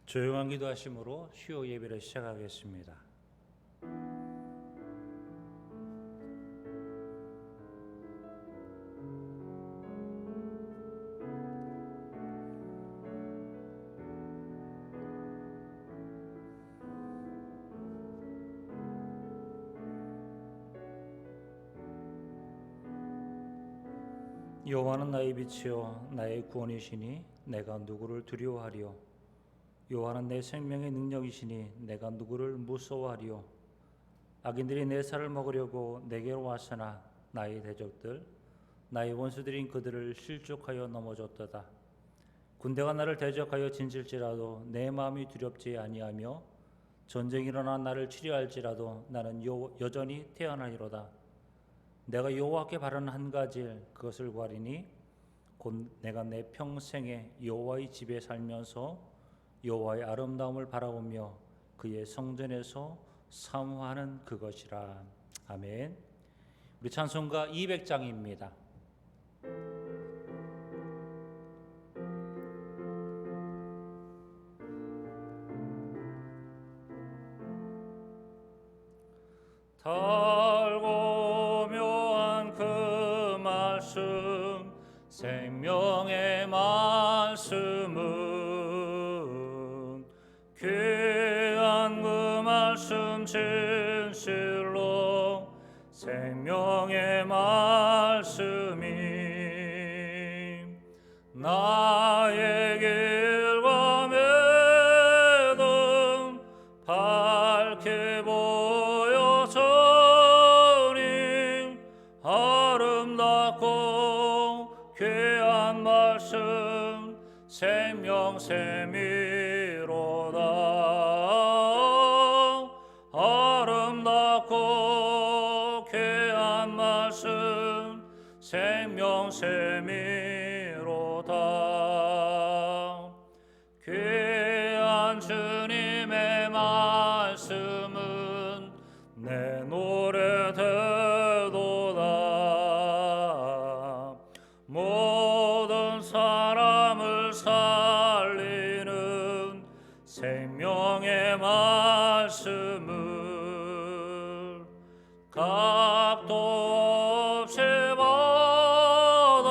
조용한 기도하심으로 수요 예배를 시작하겠습니다. 여호와는 나의 빛이요 나의 구원이시니 내가 누구를 두려워하리요. 여호와는 내 생명의 능력이시니 내가 누구를 무서워하리요. 악인들이 내 살을 먹으려고 내게로 왔으나 나의 대적들 나의 원수들인 그들을 실족하여 넘어졌도다. 군대가 나를 대적하여 진칠지라도 내 마음이 두렵지 아니하며 전쟁이 일어나 나를 치료할지라도 나는 여전히 태어나리로다. 내가 여호와께 바라는 한 가지 그것을 구하리니 곧 내가 내 평생에 여호와의 집에 살면서 여호와의 아름다움을 바라보며 그의 성전에서 사모하는 그것이라. 아멘. 우리 찬송가 200장입니다. 달고 묘한 그 말씀 생명의 말씀은 귀한 그 말씀 진실로 생명의 말씀이 나의 길과 매듭 밝게 보여서니 아름답고 귀한 말씀 생명샘이로다. 아름답고 귀한 말씀 생명샘이로다. 귀한 주님의 말씀은 내 노래 되도다. 모든 사람을 살리는 생명의 말씀을 값도 없이 받아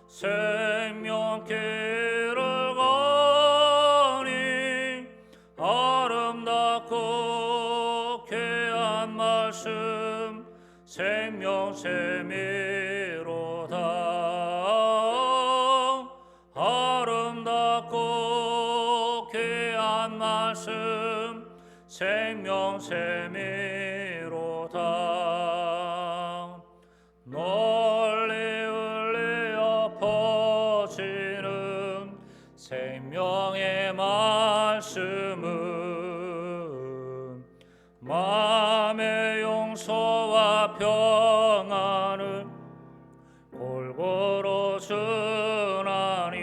생명길을 가니 아름답고 귀한 말씀 생명샘이로다. 아름답고 귀한 말씀 생명샘이로다. 널리 울려 퍼지는 생명의 말씀은 마음의 용서와 평안을 골고루 주나니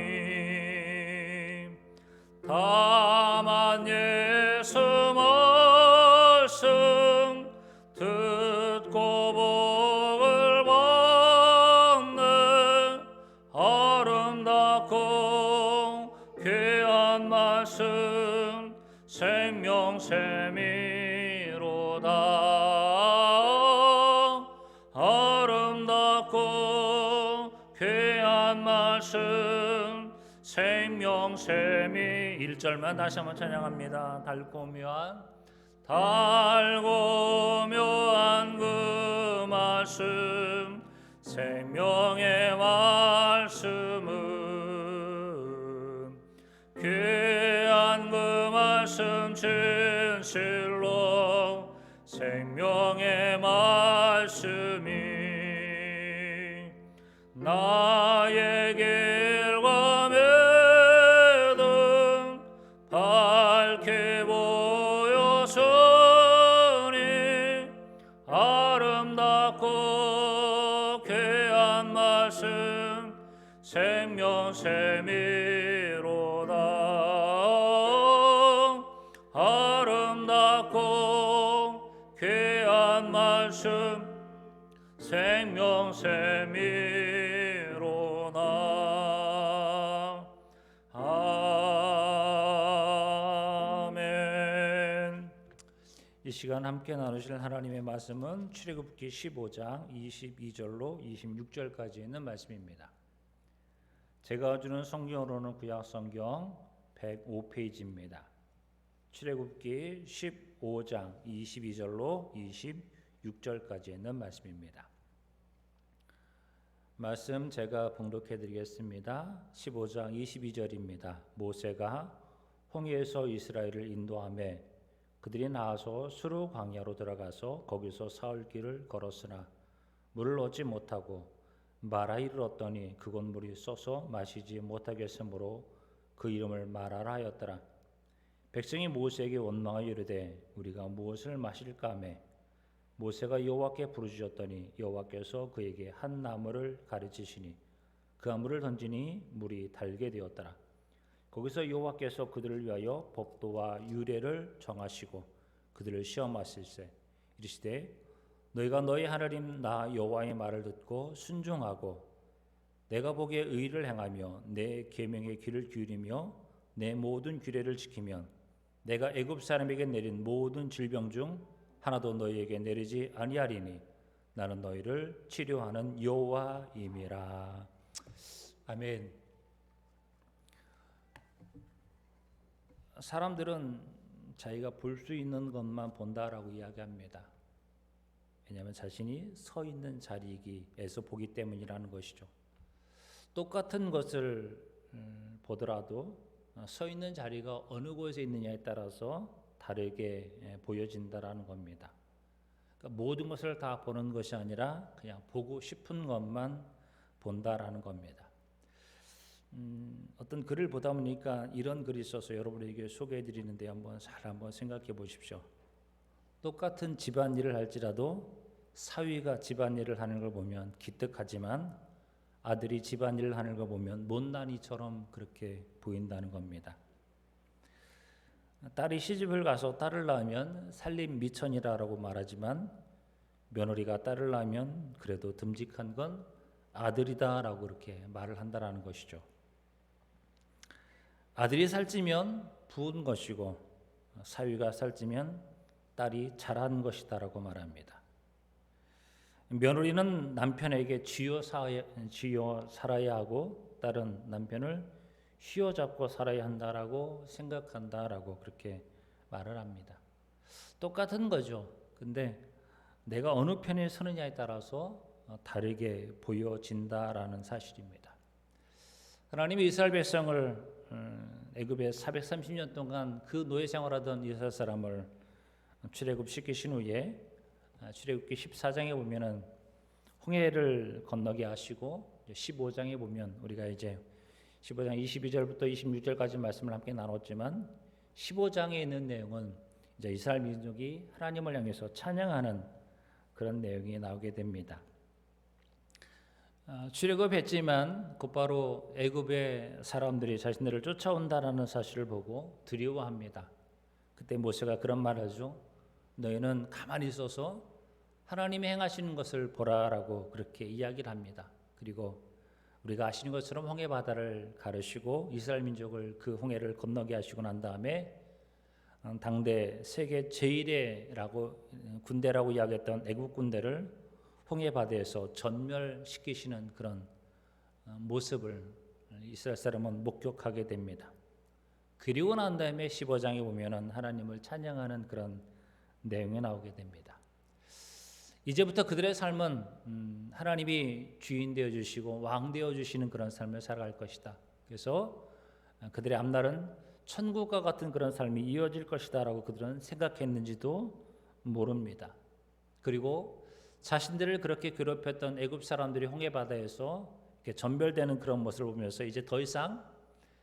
다만 예수 말씀 듣고 복을 받네. 아름답고 귀한 말씀 생명샘이로다. 아름답고 귀한 말씀 생명샘이 1절만 다시 한번 찬양합니다. 달고 묘한 그 말씀 생명의 말씀은 귀한 그 말씀 진실로 생명의 말씀이 나의 길과 매듭 밝게 보여서니 아름답고 귀한 말씀 생명샘이로다. 아름답고 귀한 말씀 생명샘이로다. 시간 함께 나누실 하나님의 말씀은 출애굽기 15장 22절로 26절까지 있는 말씀입니다. 제가 주는 성경으로는 구약 성경 105페이지입니다. 출애굽기 15장 22절로 26절까지 있는 말씀입니다. 말씀 제가 봉독해 드리겠습니다. 15장 22절입니다. 모세가 홍해에서 이스라엘을 인도하며 그들이 나아서 수르 광야로 들어가서 거기서 사흘 길을 걸었으나 물을 얻지 못하고 마라 이르렀더니 그곳 물이 쏘서 마시지 못하겠으므로 그 이름을 마라라 하였더라. 백성이 모세에게 원망하여 이르되 우리가 무엇을 마실까 하매 모세가 여호와께 부르짖었더니 여호와께서 그에게 한 나무를 가르치시니 그 나무를 던지니 물이 달게 되었더라. 거기서 여호와께서 그들을 위하여 법도와 유례를 정하시고 그들을 시험하실세 이르시되 너희가 너희 하나님 나 여호와의 말을 듣고 순종하고 내가 보기에 의를 행하며 내 계명의 귀를 기울이며 내 모든 규례를 지키면 내가 애굽 사람에게 내린 모든 질병 중 하나도 너희에게 내리지 아니하리니 나는 너희를 치료하는 여호와임이라. 아멘. 사람들은 자기가 볼 수 있는 것만 본다라고 이야기합니다. 왜냐하면 자신이 서 있는 자리이기에서 보기 때문이라는 것이죠. 똑같은 것을 보더라도 서 있는 자리가 어느 곳에 있느냐에 따라서 다르게 보여진다라는 겁니다. 그러니까 모든 것을 다 보는 것이 아니라 그냥 보고 싶은 것만 본다라는 겁니다. 어떤 글을 보다 보니까 이런 글이 있어서 여러분에게 소개해 드리는데 한번 생각해 보십시오. 똑같은 집안일을 할지라도 사위가 집안일을 하는 걸 보면 기특하지만 아들이 집안일을 하는 걸 보면 못난이처럼 그렇게 보인다는 겁니다. 딸이 시집을 가서 딸을 낳으면 살림 미천이라고 말하지만 며느리가 딸을 낳으면 그래도 듬직한 건 아들이다라고 그렇게 말을 한다라는 것이죠. 아들이 살찌면 부은 것이고 사위가 살찌면 딸이 잘한 것이다라고 말합니다. 며느리는 남편에게 쥐어 살아야 하고 딸은 남편을 휘어잡고 살아야 한다라고 생각한다라고 그렇게 말을 합니다. 똑같은 거죠. 근데 내가 어느 편에 서느냐에 따라서 다르게 보여진다라는 사실입니다. 하나님이 이스라엘 백성을 애굽에 430년 동안 그 노예 생활하던 이스라엘 사람을 출애굽시키신 후에 출애굽기 14장에 보면은 홍해를 건너게 하시고 15장에 보면 우리가 이제 15장 22절부터 26절까지 말씀을 함께 나눴지만 15장에 있는 내용은 이제 이스라엘 민족이 하나님을 향해서 찬양하는 그런 내용이 나오게 됩니다. 출애굽했지만 곧바로 애굽의 사람들이 자신들을 쫓아온다라는 사실을 보고 두려워합니다. 그때 모세가 그런 말을 하죠. 너희는 가만히 있어서 하나님이 행하시는 것을 보라라고 그렇게 이야기를 합니다. 그리고 우리가 아시는 것처럼 홍해 바다를 가르시고 이스라엘 민족을 그 홍해를 건너게 하시고 난 다음에 당대 세계 제일의라고 군대라고 이야기했던 애국 군대를 홍해 바다에서 전멸시키시는 그런 모습을 이스라엘 사람은 목격하게 됩니다. 그리고 난 다음에 15장에 보면은 하나님을 찬양하는 그런 내용이 나오게 됩니다. 이제부터 그들의 삶은 하나님이 주인 되어 주시고 왕 되어 주시는 그런 삶을 살아갈 것이다. 그래서 그들의 앞날은 천국과 같은 그런 삶이 이어질 것이다라고 그들은 생각했는지도 모릅니다. 그리고 자신들을 그렇게 괴롭혔던 애굽 사람들이 홍해 바다에서 이렇게 전멸되는 그런 모습을 보면서 이제 더 이상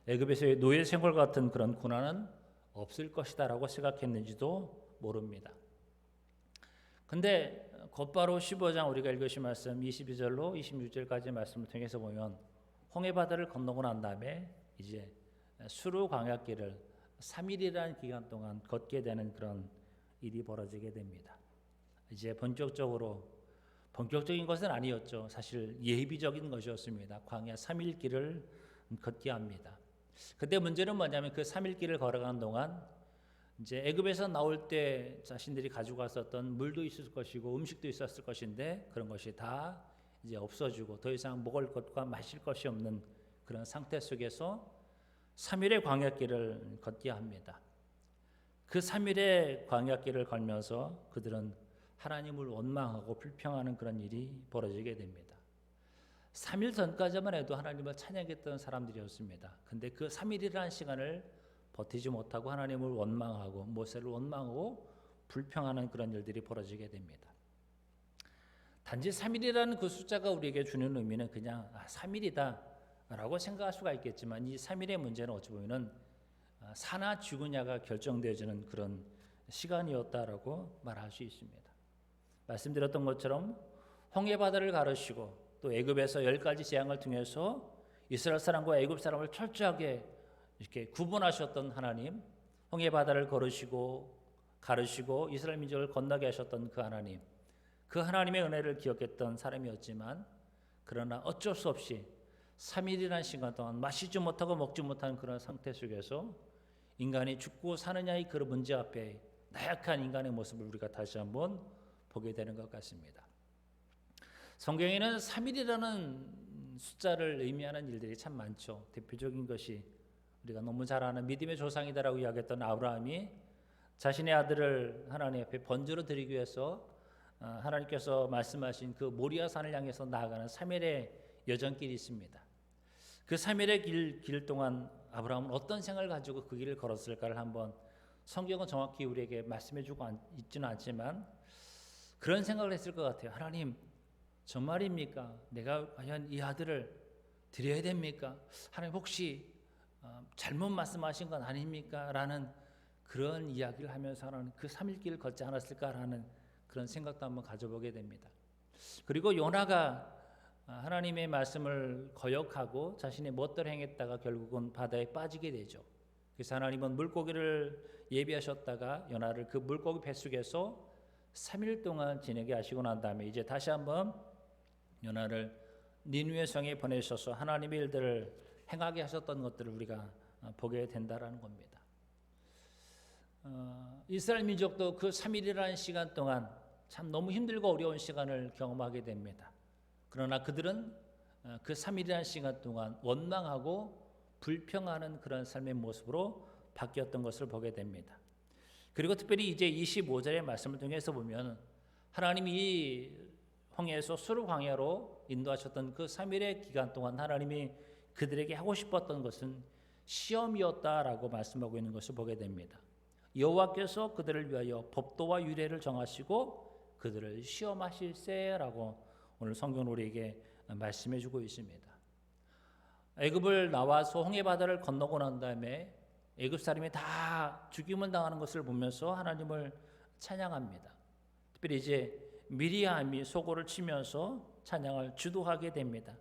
애굽에서의 노예 생활 같은 그런 고난은 없을 것이다라고 생각했는지도 모릅니다. 근데 곧바로 15장 우리가 읽으신 말씀 22절로 26절까지 말씀을 통해서 보면 홍해 바다를 건너고 난 다음에 이제 수르 광야길을 3일이라는 기간 동안 걷게 되는 그런 일이 벌어지게 됩니다. 이제 본격적인 것은 아니었죠. 사실 예비적인 것이었습니다. 광야 3일 길을 걷게 합니다. 근데 문제는 뭐냐면 그 3일 길을 걸어가는 동안 이제 애굽에서 나올 때 자신들이 가지고 갔었던 물도 있을 것이고 음식도 있었을 것인데 그런 것이 다 이제 없어지고 더 이상 먹을 것과 마실 것이 없는 그런 상태 속에서 3일의 광야길을 걷게 합니다. 그 3일의 광야길을 걸면서 그들은 하나님을 원망하고 불평하는 그런 일이 벌어지게 됩니다. 3일 전까지만 해도 하나님을 찬양했던 사람들이었습니다. 근데 그 3일이라는 시간을 버티지 못하고 하나님을 원망하고 모세를 원망하고 불평하는 그런 일들이 벌어지게 됩니다. 단지 3일이라는 그 숫자가 우리에게 주는 의미는 그냥 3일이다 라고 생각할 수가 있겠지만 이 3일의 문제는 어찌 보면 사나 죽으냐가 결정되어지는 그런 시간이었다라고 말할 수 있습니다. 말씀드렸던 것처럼 홍해 바다를 가르시고 또 애굽에서 10가지 재앙을 통해서 이스라엘 사람과 애굽 사람을 철저하게 이렇게 구분하셨던 하나님, 홍해 바다를 가르시고 이스라엘 민족을 건너게 하셨던 그 하나님, 그 하나님의 은혜를 기억했던 사람이었지만 그러나 어쩔 수 없이 3일이라는 시간 동안 마시지 못하고 먹지 못하는 그런 상태 속에서 인간이 죽고 사느냐의 그런 문제 앞에 나약한 인간의 모습을 우리가 다시 한번 보게 되는 것 같습니다. 성경에는 3일이라는 숫자를 의미하는 일들이 참 많죠. 대표적인 것이 우리가 너무 잘 아는 믿음의 조상이다라고 이야기했던 아브라함이 자신의 아들을 하나님 앞에 번제로 드리기 위해서 하나님께서 말씀하신 그 모리아 산을 향해서 나아가는 3일의 여정길이 있습니다. 그 3일의 길 동안 아브라함은 어떤 생각을 가지고 그 길을 걸었을까를 한번 성경은 정확히 우리에게 말씀해주고 있지는 않지만 그런 생각을 했을 것 같아요. 하나님 정말입니까? 내가 과연 이 아들을 드려야 됩니까? 하나님 혹시 잘못 말씀하신 건 아닙니까? 라는 그런 이야기를 하면서 하나님 그 3일길을 걷지 않았을까라는 그런 생각도 한번 가져보게 됩니다. 그리고 요나가 하나님의 말씀을 거역하고 자신의 멋대로 행했다가 결국은 바다에 빠지게 되죠. 그래서 하나님은 물고기를 예비하셨다가 요나를 그 물고기 뱃속에서 3일 동안 지내게 하시고 난 다음에 이제 다시 한번 요나를 니느웨 성에 보내셔서 하나님의 일들을 행하게 하셨던 것들을 우리가 보게 된다라는 겁니다. 이스라엘 민족도 그 3일이라는 시간 동안 참 너무 힘들고 어려운 시간을 경험하게 됩니다. 그러나 그들은 그 3일이라는 시간 동안 원망하고 불평하는 그런 삶의 모습으로 바뀌었던 것을 보게 됩니다. 그리고 특별히 이제 25절의 말씀을 통해서 보면 하나님이 이 홍해에서 수르 광야로 인도하셨던 그 3일의 기간 동안 하나님이 그들에게 하고 싶었던 것은 시험이었다라고 말씀하고 있는 것을 보게 됩니다. 여호와께서 그들을 위하여 법도와 유례를 정하시고 그들을 시험하실세라고 오늘 성경 우리에게 말씀해주고 있습니다. 애굽을 나와서 홍해 바다를 건너고 난 다음에 애굽 사람이 다 죽임을 당하는 것을 보면서 하나님을 찬양합니다. 특별히 이제 미리암이 소고를 치면서 찬양을 주도하게 됩니다.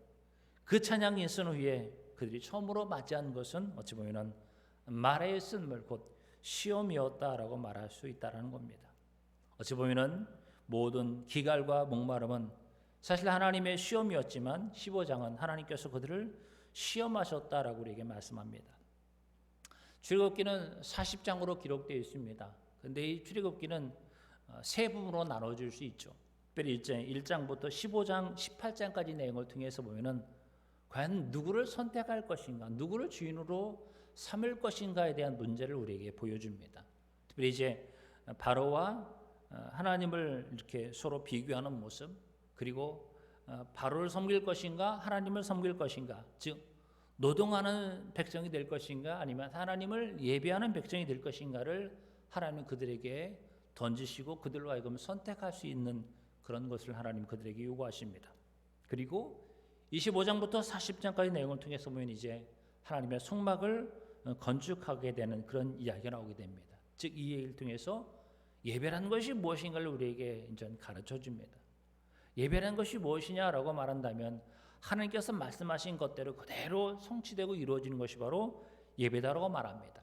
그 찬양 인선 후에 그들이 처음으로 맞이한 것은 어찌 보면 마라의 쓴물 곧 시험이었다라고 말할 수 있다는 겁니다. 어찌 보면 모든 기갈과 목마름은 사실 하나님의 시험이었지만 15장은 하나님께서 그들을 시험하셨다라고 우리에게 말씀합니다. 출애굽기는 40장으로 기록되어 있습니다. 그런데 이 출애굽기는 세 부분으로 나눠질 수 있죠. 특별히 1장부터 15장, 18장까지 내용을 통해서 보면은 과연 누구를 선택할 것인가, 누구를 주인으로 삼을 것인가에 대한 문제를 우리에게 보여줍니다. 특별히 이제 바로와 하나님을 이렇게 서로 비교하는 모습, 그리고 바로를 섬길 것인가, 하나님을 섬길 것인가, 즉 노동하는 백성이 될 것인가, 아니면 하나님을 예배하는 백성이 될 것인가를 하나님은 그들에게 던지시고 그들로 하여금 선택할 수 있는 그런 것을 하나님 그들에게 요구하십니다. 그리고 25장부터 40장까지 내용을 통해서 보면 이제 하나님의 속막을 건축하게 되는 그런 이야기가 나오게 됩니다. 즉 이 얘기를 통해서 예배라는 것이 무엇인가를 우리에게 이제 가르쳐 줍니다. 예배라는 것이 무엇이냐라고 말한다면 하나님께서 말씀하신 것대로 그대로 성취되고 이루어지는 것이 바로 예배다라고 말합니다.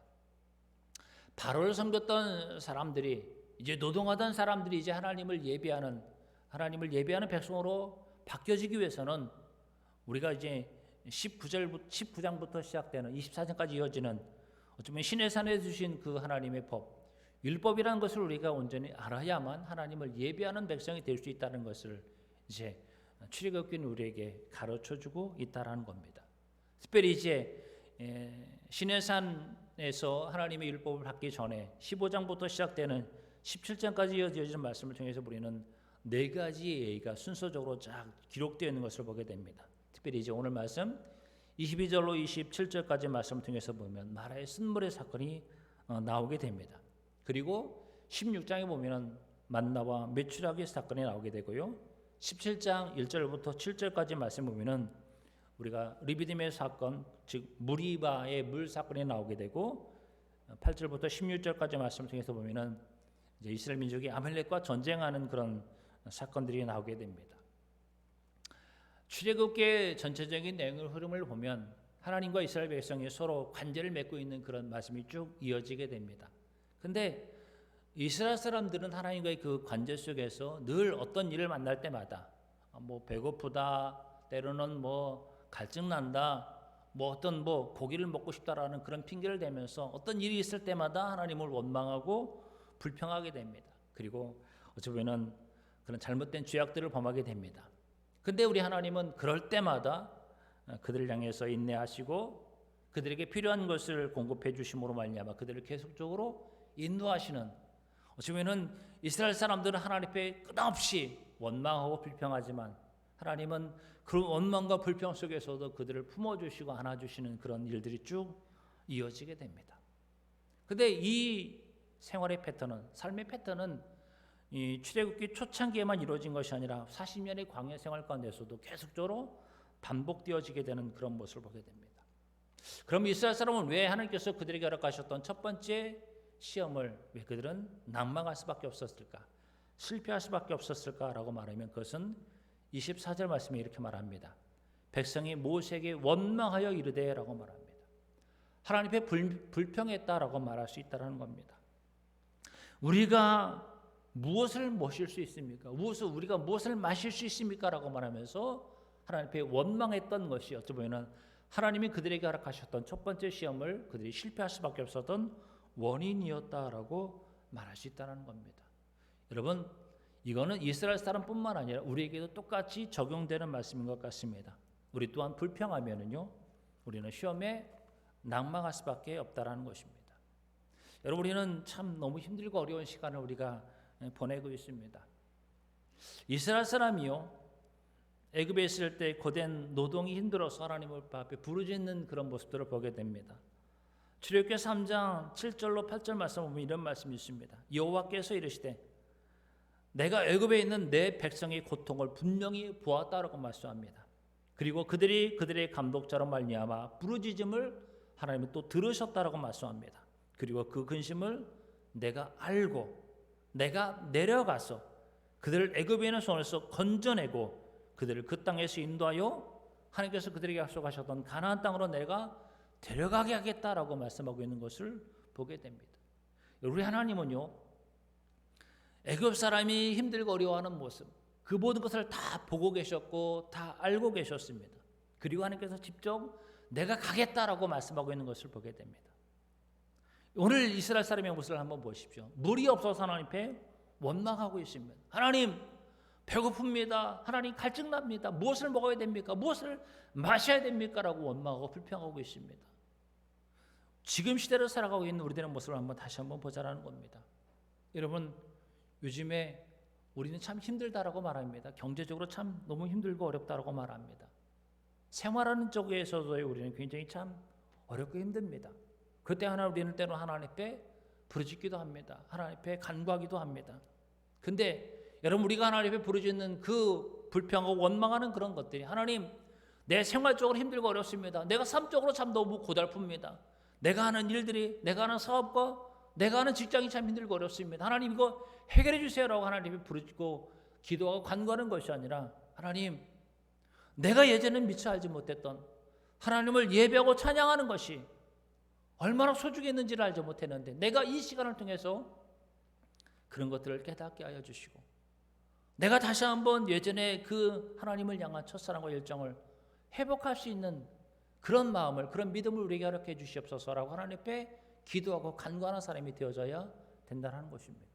바로를 섬겼던 사람들이 이제 노동하던 사람들이 이제 하나님을 예배하는 백성으로 바뀌어지기 위해서는 우리가 이제 19장부터 시작되는 24장까지 이어지는 어쩌면 시내산에 주신 그 하나님의 법, 율법이라는 것을 우리가 온전히 알아야만 하나님을 예배하는 백성이 될 수 있다는 것을 이제 출애굽기는 우리에게 가르쳐주고 있다라는 겁니다. 특별히 이제 시내산에서 하나님의 율법을 받기 전에 15장부터 시작되는 17장까지 이어지는 말씀을 통해서 우리는 네 가지의 예의가 순서적으로 쫙 기록되어 있는 것을 보게 됩니다. 특별히 이제 오늘 말씀 22절로 27절까지 말씀을 통해서 보면 마라의 쓴물의 사건이 나오게 됩니다. 그리고 16장에 보면은 만나와 메추라기 사건이 나오게 되고요. 17장 1절부터 7절까지 말씀 보면은 우리가 르비딤의 사건, 즉 무리바의 물 사건이 나오게 되고 8절부터 16절까지 말씀을 통해서 보면은 이제 이스라엘 민족이 아말렉과 전쟁하는 그런 사건들이 나오게 됩니다. 출애굽기의 전체적인 내용의 흐름을 보면 하나님과 이스라엘 백성이 서로 관계를 맺고 있는 그런 말씀이 쭉 이어지게 됩니다. 근데 이스라엘 사람들은 하나님과의 그 관계 속에서 늘 어떤 일을 만날 때마다 뭐 배고프다, 때로는 뭐 갈증 난다, 뭐 어떤 뭐 고기를 먹고 싶다라는 그런 핑계를 대면서 어떤 일이 있을 때마다 하나님을 원망하고 불평하게 됩니다. 그리고 어찌 보면 그런 잘못된 죄악들을 범하게 됩니다. 근데 우리 하나님은 그럴 때마다 그들을 향해서 인내하시고 그들에게 필요한 것을 공급해 주심으로 말미암아 그들을 계속적으로 인도하시는, 어찌 보면 이스라엘 사람들은 하나님 앞에 끝없이 원망하고 불평하지만 하나님은 그런 원망과 불평 속에서도 그들을 품어주시고 안아주시는 그런 일들이 쭉 이어지게 됩니다. 근데 이 생활의 패턴은, 삶의 패턴은 이 출애굽기 초창기에만 이루어진 것이 아니라 40년의 광야 생활 가운데서도 계속적으로 반복되어지게 되는 그런 모습을 보게 됩니다. 그럼 이스라엘 사람은 왜 하나님께서 그들에게 허락하셨던 첫 번째 시험을 왜 그들은 낙망할 수밖에 없었을까? 실패할 수밖에 없었을까라고 말하면 그것은 24절 말씀에 이렇게 말합니다. 백성이 모세에게 원망하여 이르되라고 말합니다. 하나님 앞에 불평했다라고 말할 수 있다는 겁니다. 우리가 무엇을 모실 수 있습니까? 우리가 무엇을 마실 수 있습니까? 라고 말하면서 하나님 앞에 원망했던 것이 어찌 보면 하나님이 그들에게 허락하셨던 첫 번째 시험을 그들이 실패할 수밖에 없었던 원인이었다라고 말할 수 있다는 겁니다. 여러분, 이거는 이스라엘 사람뿐만 아니라 우리에게도 똑같이 적용되는 말씀인 것 같습니다. 우리 또한 불평하면은요, 우리는 시험에 낙망할 수밖에 없다라는 것입니다. 여러분, 우리는 참 너무 힘들고 어려운 시간을 우리가 보내고 있습니다. 이스라엘 사람이요, 애굽에 있을 때 고된 노동이 힘들어서 하나님 앞에 부르짖는 그런 모습들을 보게 됩니다. 출애굽기 3장 7절로 8절 말씀 보면 이런 말씀이 있습니다. 여호와께서 이르시되 내가 애굽에 있는 내 백성의 고통을 분명히 보았다라고 말씀합니다. 그리고 그들의 감독자로 말미암아 부르짖음을 하나님이 또 들으셨다라고 말씀합니다. 그리고 그 근심을 내가 알고 내가 내려가서 그들을 애굽에 있는 손에서 건져내고 그들을 그 땅에서 인도하여 하나님께서 그들에게 약속하셨던 가나안 땅으로 내가 데려가게 하겠다라고 말씀하고 있는 것을 보게 됩니다. 우리 하나님은요, 애굽 사람이 힘들고 어려워하는 모습, 그 모든 것을 다 보고 계셨고 다 알고 계셨습니다. 그리고 하나님께서 직접 내가 가겠다라고 말씀하고 있는 것을 보게 됩니다. 오늘 이스라엘 사람의 모습을 한번 보십시오. 물이 없어서 하나님 앞에 원망하고 있습니다. 하나님, 배고픕니다. 하나님, 갈증납니다. 무엇을 먹어야 됩니까? 무엇을 마셔야 됩니까? 라고 원망하고 불평하고 있습니다. 지금 시대를 살아가고 있는 우리들의 모습을 다시 한번 보자라는 겁니다. 여러분, 요즘에 우리는 참 힘들다라고 말합니다. 경제적으로 참 너무 힘들고 어렵다라고 말합니다. 생활하는 쪽에서도 우리는 굉장히 참 어렵고 힘듭니다. 그때 우리는 때로는 하나님 앞에 부르짖기도 합니다. 하나님 앞에 간구하기도 합니다. 근데 여러분, 우리가 하나님 앞에 부르짖는 그 불평하고 원망하는 그런 것들이, 하나님, 내 생활적으로 힘들고 어렵습니다. 내가 삶적으로 참 너무 고달픕니다. 내가 하는 일들이, 내가 하는 사업과 내가 하는 직장이 참 힘들고 어렵습니다. 하나님, 이거 해결해 주세요라고 하나님이 부르짖고 기도하고 간구하는 것이 아니라, 하나님, 내가 예전엔 미처 알지 못했던 하나님을 예배하고 찬양하는 것이 얼마나 소중했는지를 알지 못했는데 내가 이 시간을 통해서 그런 것들을 깨닫게 하여 주시고, 내가 다시 한번 예전에 그 하나님을 향한 첫사랑과 열정을 회복할 수 있는 그런 마음을, 그런 믿음을 우리에게 허락해 주시옵소서라고 하나님 앞에 기도하고 간구하는 사람이 되어져야 된다는 것입니다.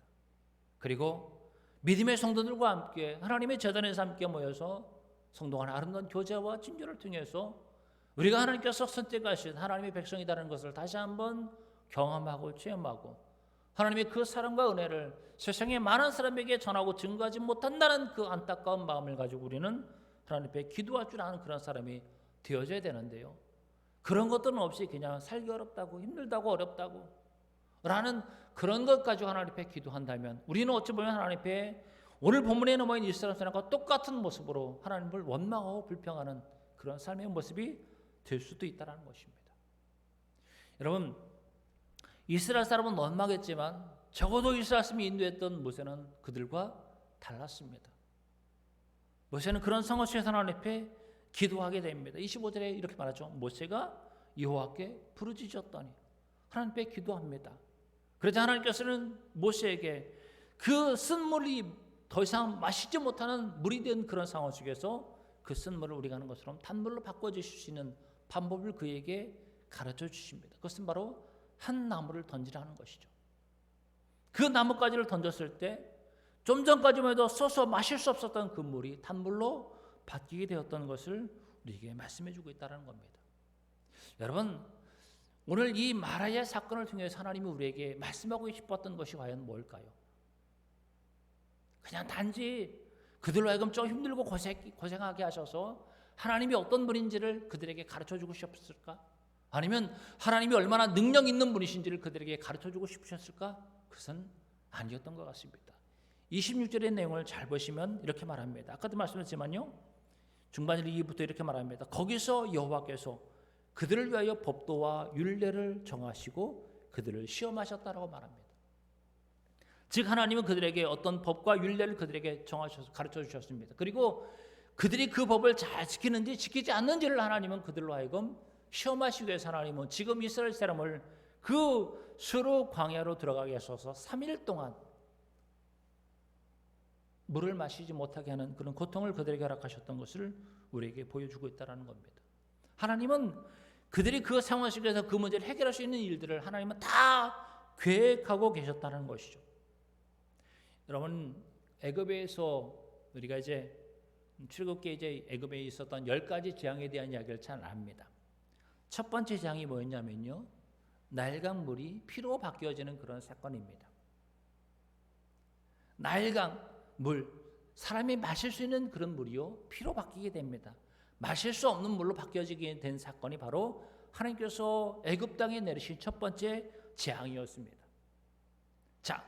그리고 믿음의 성도들과 함께 하나님의 제단에서 함께 모여서 성도 간의 아름다운 교제와 친교를 통해서 우리가 하나님께서 선택하신 하나님의 백성이라는 것을 다시 한번 경험하고 체험하고 하나님의 그 사랑과 은혜를 세상의 많은 사람에게 전하고 증거하지 못한다는 그 안타까운 마음을 가지고 우리는 하나님 앞에 기도할 줄 아는 그런 사람이 되어져야 되는데요. 그런 것들은 없이 그냥 살기 어렵다고 힘들다고 어렵다고 라는 그런 것 가지고 하나님 앞에 기도한다면 우리는 어찌 보면 하나님 앞에 오늘 본문에 넘어있는 이스라엘 사람과 똑같은 모습으로 하나님을 원망하고 불평하는 그런 삶의 모습이 될 수도 있다는 것입니다. 여러분, 이스라엘 사람은 원망했지만 적어도 이스라엘 사람이 인도했던 모세는 그들과 달랐습니다. 모세는 그런 상황 속에서 하나님 앞에 기도하게 됩니다. 25절에 이렇게 말하죠. 모세가 여호와께 부르짖었더니 하나님 앞에 기도합니다. 그러자 하나님께서는 모세에게 그 쓴물이 더 이상 마시지 못하는 물이 된 그런 상황 속에서 그 쓴물을 우리가 하는 것처럼 단물로 바꿔주실 수 있는 방법을 그에게 가르쳐 주십니다. 그것은 바로 한 나무를 던지라는 것이죠. 그 나뭇가지를 던졌을 때 좀 전까지만 해도 써서 마실 수 없었던 그 물이 단물로 바뀌게 되었던 것을 우리에게 말씀해 주고 있다는 겁니다. 여러분, 오늘 이 마라의 사건을 통해서 하나님이 우리에게 말씀하고 싶었던 것이 과연 뭘까요? 그냥 단지 그들로 하여금 좀 힘들고 고생하게 하셔서 하나님이 어떤 분인지를 그들에게 가르쳐주고 싶었을까? 아니면 하나님이 얼마나 능력 있는 분이신지를 그들에게 가르쳐주고 싶으셨을까? 그것은 아니었던 것 같습니다. 26절의 내용을 잘 보시면 이렇게 말합니다. 아까도 말씀드렸지만요. 중반 1부터 이렇게 말합니다. 거기서 여호와께서 그들을 위하여 법도와 율례를 정하시고 그들을 시험하셨다라고 말합니다. 즉 하나님은 그들에게 어떤 법과 율례를 그들에게 정하셔서 가르쳐 주셨습니다. 그리고 그들이 그 법을 잘 지키는지 지키지 않는지를 하나님은 그들로 하여금 시험하시기 위해서 하나님은 지금 이스라엘 사람을 그 수로 광야로 들어가게 하셔서 3일 동안 물을 마시지 못하게 하는 그런 고통을 그들에게 허락하셨던 것을 우리에게 보여주고 있다는 겁니다. 하나님은 그들이 그 상황 속에서 그 문제를 해결할 수 있는 일들을 하나님은 다 계획하고 계셨다는 것이죠. 여러분, 애굽에서 우리가 이제 출애굽기에 이제 애굽에 있었던 10가지 재앙에 대한 이야기를 잘 압니다. 첫 번째 재앙이 뭐였냐면요, 나일강 물이 피로 바뀌어지는 그런 사건입니다. 나일강 물, 사람이 마실 수 있는 그런 물이요 피로 바뀌게 됩니다. 마실 수 없는 물로 바뀌어지게 된 사건이 바로 하나님께서 애굽 땅에 내리신 첫 번째 재앙이었습니다. 자,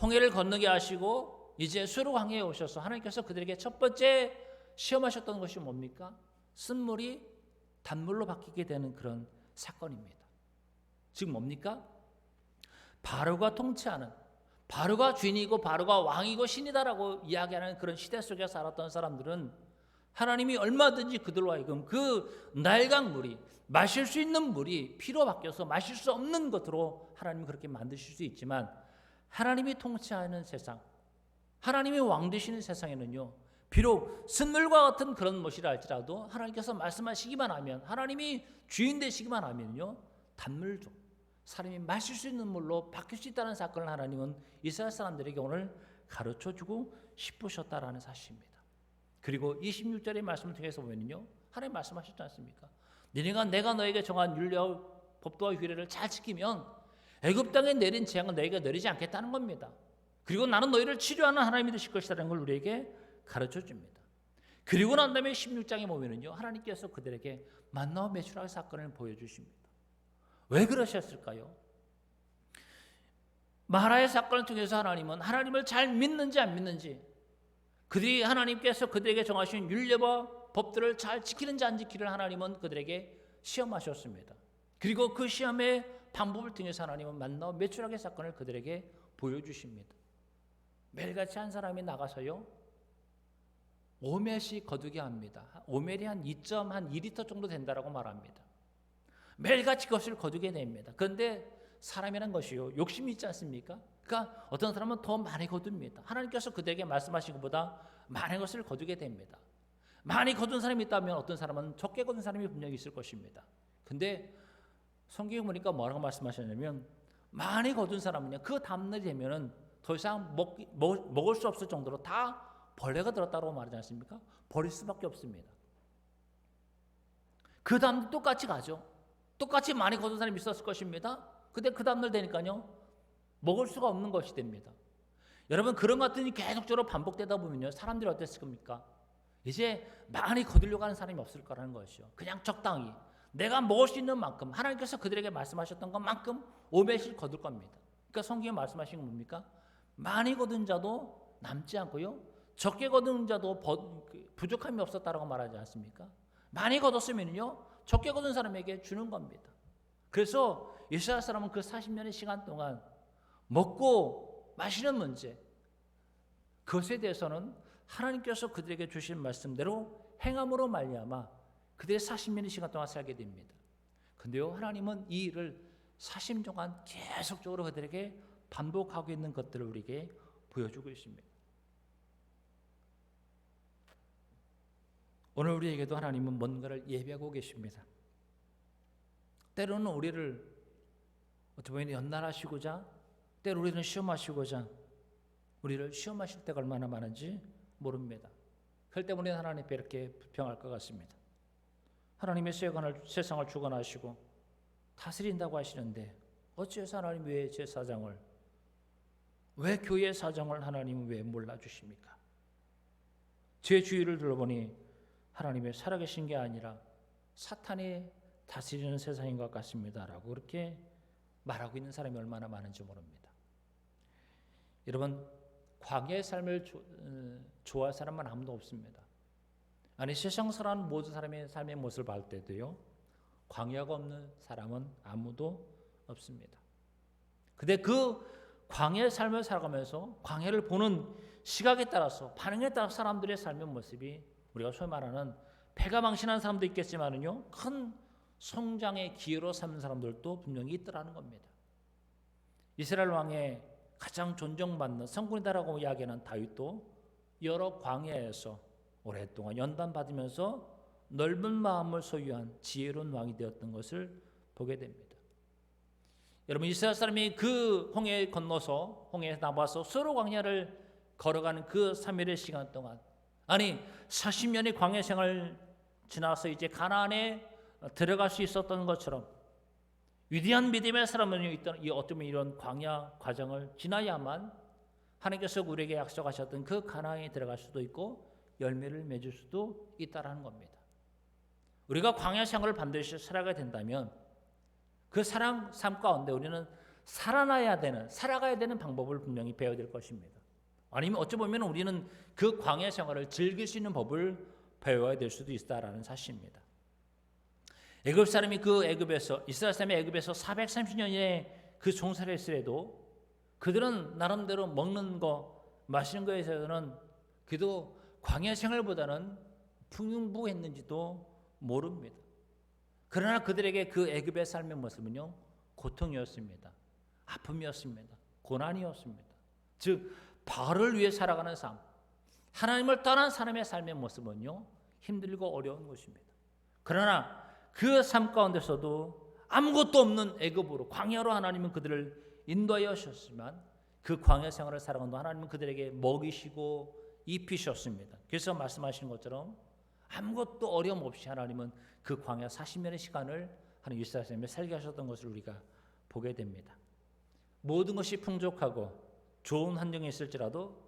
홍해를 건너게 하시고 이제 수르 광야에 오셔서 하나님께서 그들에게 첫 번째 시험하셨던 것이 뭡니까? 쓴물이 단물로 바뀌게 되는 그런 사건입니다. 즉 뭡니까? 바로가 통치하는, 바로가 주인이고 바로가 왕이고 신이다라고 이야기하는 그런 시대 속에 살았던 사람들은 하나님이 얼마든지 그들로 하여금 그 나일강 물이, 마실 수 있는 물이 피로 바뀌어서 마실 수 없는 것으로 하나님이 그렇게 만드실 수 있지만, 하나님이 통치하는 세상, 하나님이 왕 되시는 세상에는요, 비록 쓴물과 같은 그런 것이라 할지라도 하나님께서 말씀하시기만 하면, 하나님이 주인 되시기만 하면요, 단물도 사람이 마실 수 있는 물로 바뀔 수 있다는 사건을 하나님은 이스라엘 사람들에게 오늘 가르쳐주고 싶으셨다라는 사실입니다. 그리고 26절의 말씀을 통해서 보면요, 하나님 말씀하셨지 않습니까? 너희가 내가 너에게 정한 율례와 법도와 규례를 잘 지키면 애굽 땅에 내린 재앙은 너희가 내리지 않겠다는 겁니다. 그리고 나는 너희를 치료하는 하나님이 되실 것이라는 걸 우리에게 가르쳐 줍니다. 그리고 난 다음에 16장에 보면은요, 하나님께서 그들에게 만나와 메추라기 사건을 보여주십니다. 왜 그러셨을까요? 마라의 사건을 통해서 하나님은 하나님을 잘 믿는지 안 믿는지, 그들이 하나님께서 그들에게 정하신 율례와 법들을 잘 지키는지 안 지키는 하나님은 그들에게 시험하셨습니다. 그리고 그 시험의 방법을 통해서 하나님은 만나와 메추라기 사건을 그들에게 보여주십니다. 매일같이 한 사람이 나가서요, 오멜씩 거두게 합니다. 오멜이 한 2.1리터 정도 된다라고 말합니다. 매일같이 그것을 거두게 됩니다. 그런데 사람이란 것이요, 욕심이 있지 않습니까? 그러니까 어떤 사람은 더 많이 거둡니다. 하나님께서 그들에게 말씀하신 것보다 많은 것을 거두게 됩니다. 많이 거둔 사람이 있다면 어떤 사람은 적게 거둔 사람이 분명히 있을 것입니다. 근데 성경에 보니까 뭐라고 말씀하셨냐면, 많이 거둔 사람은요, 그 다음날이 되면은 더 이상 먹을 수 없을 정도로 다 벌레가 들었다고 말하지 않습니까? 버릴 수밖에 없습니다. 그 다음 똑같이 가죠. 똑같이 많이 거둔 사람이 있었을 것입니다. 근데 그 다음날 되니까요, 먹을 수가 없는 것이 됩니다. 여러분, 그런 것들이 계속적으로 반복되다 보면요, 사람들이 어땠을 겁니까? 이제 많이 거두려고 하는 사람이 없을 거라는 것이죠. 그냥 적당히 내가 먹을 수 있는 만큼, 하나님께서 그들에게 말씀하셨던 것만큼 오롯이 거둘 겁니다. 그러니까 성경에 말씀하신 건 뭡니까? 많이 거둔 자도 남지 않고요, 적게 거둔 자도 부족함이 없었다라고 말하지 않습니까? 많이 거뒀으면요, 적게 거둔 사람에게 주는 겁니다. 그래서 이스라엘 사람은 그 40년의 시간 동안 먹고 마시는 문제, 그것에 대해서는 하나님께서 그들에게 주신 말씀대로 행함으로 말미암아 그들의 40년의 시간 동안 살게 됩니다. 근데요, 하나님은 이 일을 40년 동안 계속적으로 그들에게 반복하고 있는 것들을 우리에게 보여주고 있습니다. 오늘 우리에게도 하나님은 뭔가를 예비하고 계십니다. 때로는 우리를 어떻게 보면 연단하시고자, 때로 우리는 시험하시고자 우리를 시험하실 때가 얼마나 많은지 모릅니다. 그럴 때 우리는 하나님 앞에 이렇게 불평할 것 같습니다. 하나님의 세상을 주관하시고 다스린다고 하시는데 어찌해서 하나님 왜 제 사정을, 왜 교회의 사정을 하나님은 왜 몰라주십니까? 제 주위를 둘러보니 하나님의 살아계신 게 아니라 사탄이 다스리는 세상인 것 같습니다 라고 그렇게 말하고 있는 사람이 얼마나 많은지 모릅니다. 여러분, 광야의 삶을 좋아할 사람은 아무도 없습니다. 아니, 세상 살아가는 모든 사람의 삶의 모습을 볼 때도요, 광야가 없는 사람은 아무도 없습니다. 근데 그 광야의 삶을 살아가면서 광야를 보는 시각에 따라서, 반응에 따라 사람들의 삶의 모습이 우리가 소위 말하는 배가 망신한 사람도 있겠지만은요, 큰 성장의 기회로 삼는 사람들도 분명히 있더라는 겁니다. 이스라엘 왕의 가장 존경받는 성군이다라고 이야기하는 다윗도 여러 광야에서 오랫동안 연단받으면서 넓은 마음을 소유한 지혜로운 왕이 되었던 것을 보게 됩니다. 여러분, 이스라엘 사람이 그 홍해 건너서, 홍해에 나와서 서로 광야를 걸어가는 그 3일의 시간 동안, 아니 40년의 광야 생활을 지나서 이제 가나안에 들어갈 수 있었던 것처럼 위대한 믿음의 사람은 어쩌면 이런 광야 과정을 지나야만 하나님께서 우리에게 약속하셨던 그 가나안에 들어갈 수도 있고 열매를 맺을 수도 있다라는 겁니다. 우리가 광야 생활을 반드시 살아가야 된다면 그 삶 가운데 우리는 살아가야 되는 방법을 분명히 배워야 될 것입니다. 아니면 어찌 보면 우리는 그 광야 생활을 즐길 수 있는 법을 배워야 될 수도 있다라는 사실입니다. 애굽 사람이 이스라엘 사람이 애굽에서 430년의 그 종살이를 했으래도 그들은 나름대로 먹는 거, 마시는 거에 있어서는 그래도 광야 생활보다는 풍요부했는지도 모릅니다. 그러나 그들에게 그 애굽의 삶의 모습은요, 고통이었습니다. 아픔이었습니다. 고난이었습니다. 즉 바알을 위해 살아가는 삶, 하나님을 떠난 사람의 삶의 모습은요, 힘들고 어려운 것입니다. 그러나 그 삶 가운데서도 아무것도 없는 애굽으로, 광야로 하나님은 그들을 인도하여 주셨지만 그 광야 생활을 살아가는 동안 하나님은 그들에게 먹이시고 입히셨습니다. 그래서 말씀하시는 것처럼 아무것도 어려움 없이 하나님은 그 광야 40년의 시간을 하나님 이스라엘 사람에 살게 하셨던 것을 우리가 보게 됩니다. 모든 것이 풍족하고 좋은 환경에 있을지라도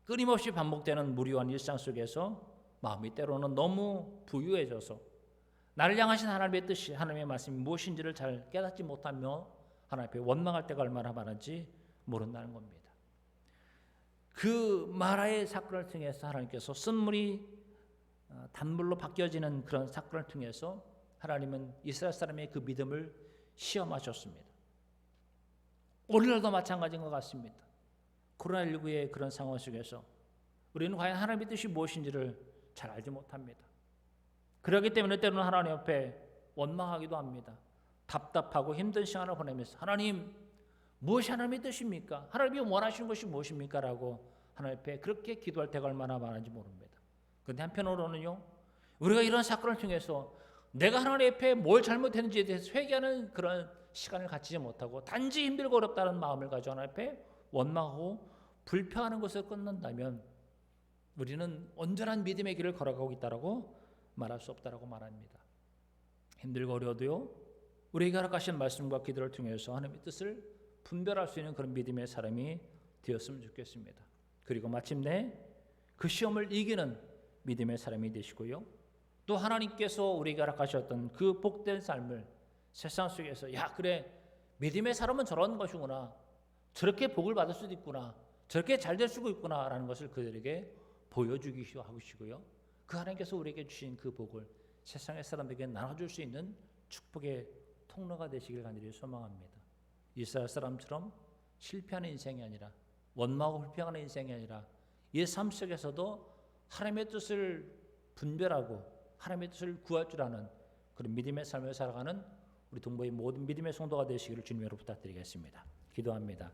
끊임없이 반복되는 무료한 일상 속에서 마음이 때로는 너무 부유해져서 나를 향하신 하나님의 뜻이, 하나님의 말씀이 무엇인지를 잘 깨닫지 못하며 하나님 앞에 원망할 때가 얼마나 많은지 모른다는 겁니다. 그 마라의 사건을 통해서 하나님께서 쓴물이 단물로 바뀌어지는 그런 사건을 통해서 하나님은 이스라엘 사람의 그 믿음을 시험하셨습니다. 오늘날도 마찬가지인 것 같습니다. 코로나19의 그런 상황 속에서 우리는 과연 하나님의 뜻이 무엇인지를 잘 알지 못합니다. 그렇기 때문에 때로는 하나님 앞에 원망하기도 합니다. 답답하고 힘든 시간을 보내면서 하나님, 무엇이 하나님의 뜻입니까? 하나님이 원하시는 것이 무엇입니까? 라고 하나님 앞에 그렇게 기도할 때가 얼마나 많은지 모릅니다. 그런데 한편으로는요, 우리가 이런 사건을 통해서 내가 하나님 앞에 뭘 잘못했는지에 대해서 회개하는 그런 시간을 갖지 못하고 단지 힘들고 어렵다는 마음을 가지고 하나님 앞에 원망하고 불평하는 것을 끝난다면 우리는 온전한 믿음의 길을 걸어가고 있다라고 말할 수 없다라고 말합니다. 힘들고 어려워도요, 우리에게 허락하신 말씀과 기도를 통해서 하나님의 뜻을 분별할 수 있는 그런 믿음의 사람이 되었으면 좋겠습니다. 그리고 마침내 그 시험을 이기는 믿음의 사람이 되시고요, 또 하나님께서 우리에게 허락하셨던 그 복된 삶을 세상 속에서 야 그래 믿음의 사람은 저런 것이구나, 저렇게 복을 받을 수도 있구나, 저렇게 잘 될 수도 있구나 라는 것을 그들에게 보여주기도 하시고요, 그 하나님께서 우리에게 주신 그 복을 세상의 사람들에게 나눠줄 수 있는 축복의 통로가 되시길 간절히 소망합니다. 이스라엘 사람처럼 실패하는 인생이 아니라, 원망하고 불평하는 인생이 아니라, 이 삶 속에서도 하나님의 뜻을 분별하고 하나님의 뜻을 구할 줄 아는 그런 믿음의 삶을 살아가는 우리 동부의 모든 믿음의 성도가 되시기를 주님으로 부탁드리겠습니다. 기도합니다.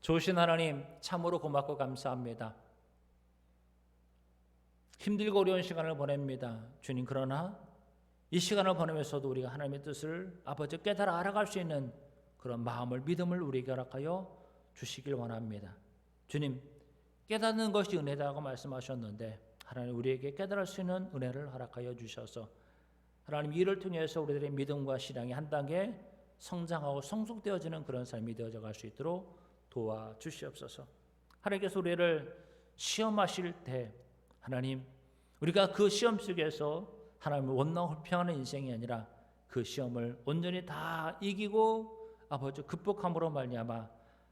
좋으신 하나님, 참으로 고맙고 감사합니다. 힘들고 어려운 시간을 보냅니다. 주님, 그러나 이 시간을 보내면서도 우리가 하나님의 뜻을 아버지 깨달아 알아갈 수 있는 그런 마음을, 믿음을 우리에게 허락하여 주시길 원합니다. 주님, 깨닫는 것이 은혜다라고 말씀하셨는데 하나님 우리에게 깨달을 수 있는 은혜를 허락하여 주셔서 하나님 이를 통해서 우리들의 믿음과 신앙이 한 단계 성장하고 성숙되어지는 그런 삶이 되어져 갈 수 있도록 도와주시옵소서. 하나님께서 우리를 시험하실 때 하나님 우리가 그 시험 속에서 하나님을 원망 불평하는 인생이 아니라 그 시험을 온전히 다 이기고 아버지 극복함으로 말미암아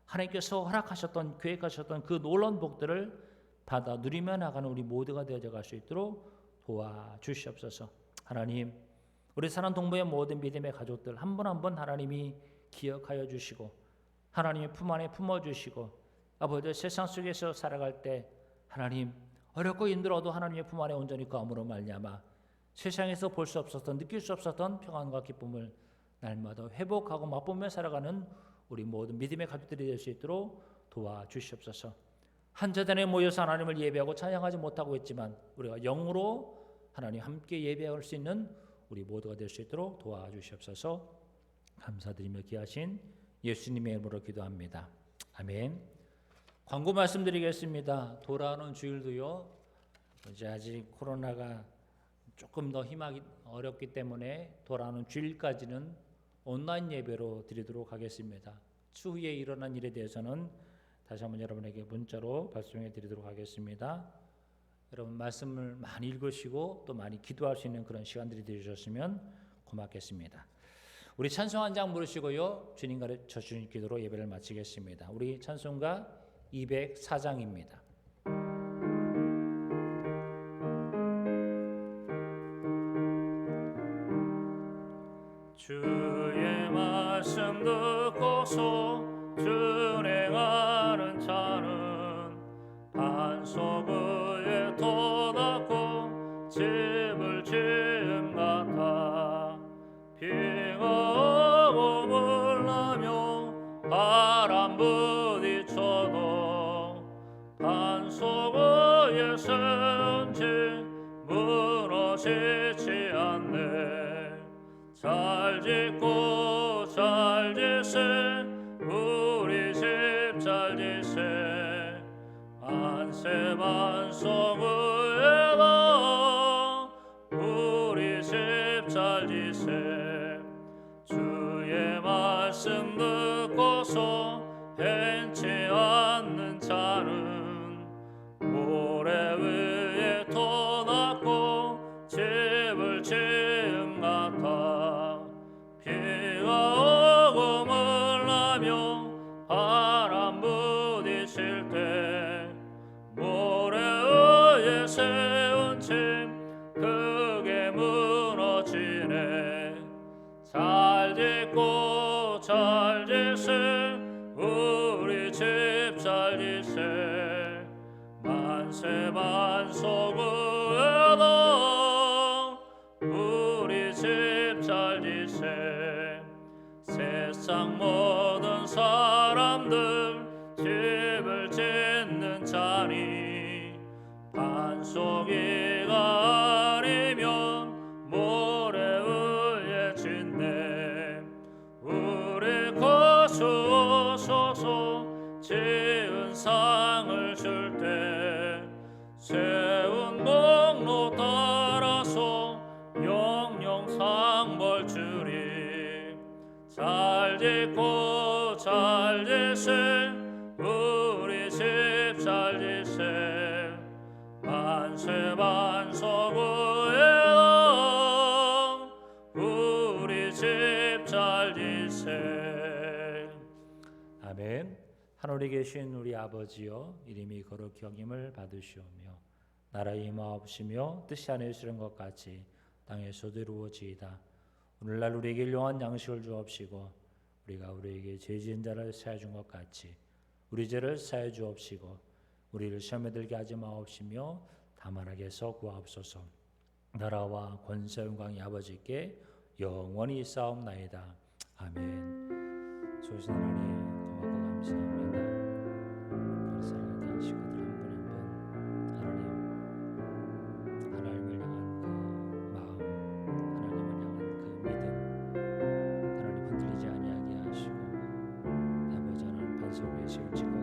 하나님께서 허락하셨던 계획하셨던 그 놀라운 복들을 받아 누리며 나가는 우리 모두가 되어져 갈 수 있도록 도와주시옵소서. 하나님 우리 사랑 동부의 모든 믿음의 가족들 한 분 한 분 하나님이 기억하여 주시고 하나님의 품 안에 품어주시고 아버지 세상 속에서 살아갈 때 하나님 어렵고 힘들어도 하나님의 품 안에 온전히 거함으로 말미암아 세상에서 볼 수 없었던 느낄 수 없었던 평안과 기쁨을 날마다 회복하고 맛보며 살아가는 우리 모든 믿음의 가족들이 될 수 있도록 도와주시옵소서. 한 재단에 모여서 하나님을 예배하고 찬양하지 못하고 있지만 우리가 영으로 하나님 함께 예배할 수 있는 우리 모두가 될 수 있도록 도와주시옵소서. 감사드리며 귀하신 예수님의 이름으로 기도합니다. 아멘. 광고 말씀드리겠습니다. 돌아오는 주일도요. 이제 아직 코로나가 조금 더 힘하기 어렵기 때문에 돌아오는 주일까지는 온라인 예배로 드리도록 하겠습니다. 추후에 일어난 일에 대해서는 다시 한번 여러분에게 문자로 발송해 드리도록 하겠습니다. 여러분 말씀을 많이 읽으시고 또 많이 기도할 수 있는 그런 시간들이 되셨으면 고맙겠습니다. 우리 찬송 한 장 부르시고요. 주님 가르쳐 주신 기도로 예배를 마치겠습니다. 우리 찬송가 204장입니다. 주의 말씀 듣고서 준행하는 자는 반석에 터닫고 집을 지은 같아 비가 오고 나며 바람 부딪혀도 반석 위에 세운 집 무너지지 않네. 잘 짓고 잘 지세 우리 집 잘 지세 만세 반석 위에다 우리 집 잘 지세 주의 말씀 듣고서 행치 않는 자는 모래 위에 터닫고 집을 지은 같아 비가 오고 물나며 바람 부딪힐 때 모래 위에 세운 집 크게 무너지네. 잘 짓고 잘 지세 우리 집 잘 지세 만세 반석 위에다 우리 집 잘 지세 세상 모든 사람들 집을 짓는 자니 반석 위가 아니면 모래 위에 짓네. 우리 짓고 잘 지세 우리 집 잘 지세 만세 만서구에는 우리 집 잘 지세. 아멘. 하늘에 계신 우리 아버지여 이름이 거룩히 여김을 받으시오며 나라의 임하옵시며 뜻이 하늘에서 이룬 것 같이 땅에서도 이루어지이다. 오늘날 우리에게 일용할 양식을 주옵시고 우리가 우리에게 죄 지은 자를 사하여 준 것 같이 우리 죄를 사하여 주옵시고 우리를 시험에 들게 하지 마옵시며 다만 악에서 구하옵소서. 나라와 권세 영광이 아버지께 영원히 있사옵나이다. 아멘. 소신 하나님 고맙고 감사합니다. 우리 사랑하는 양 식구들 한 분 한 분 하나님을 향한 그 마음, 하나님을 향한 그 믿음, 하나님 흔들리지 아니하게 하시고 아버지 하나님 반석 위에 세우시고